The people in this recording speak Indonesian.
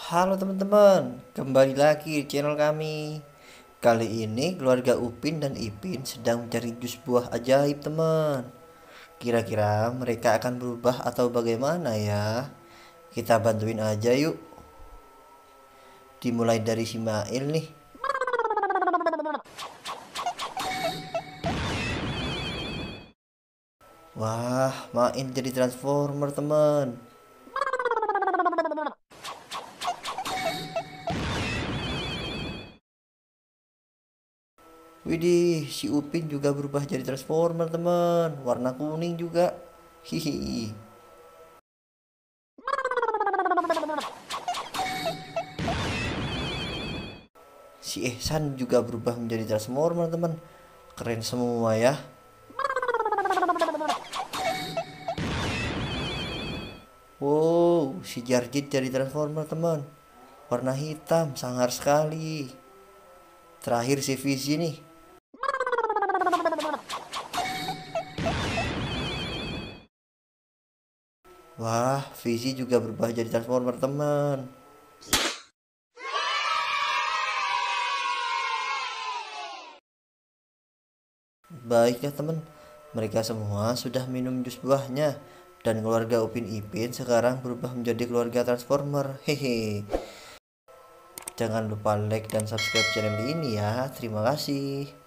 Halo teman-teman, kembali lagi di channel kami. Kali ini keluarga Upin dan Ipin sedang mencari jus buah ajaib teman. Kira-kira mereka akan berubah atau bagaimana ya? Kita bantuin aja yuk. Dimulai dari si Mail nih. Wah, Mail jadi transformer teman. Widih, si Upin juga berubah jadi transformer teman. Warna kuning juga. Hihi. Si Ehsan juga berubah menjadi transformer teman. Keren semua ya. Wow, si Jarjit jadi transformer teman. Warna hitam, sangar sekali. Terakhir si Visi nih. Wah, Visi juga berubah jadi transformer teman. Baiklah teman, mereka semua sudah minum jus buahnya. Dan keluarga Upin Ipin sekarang berubah menjadi keluarga transformer. Hehe. Jangan lupa like dan subscribe channel ini ya. Terima kasih.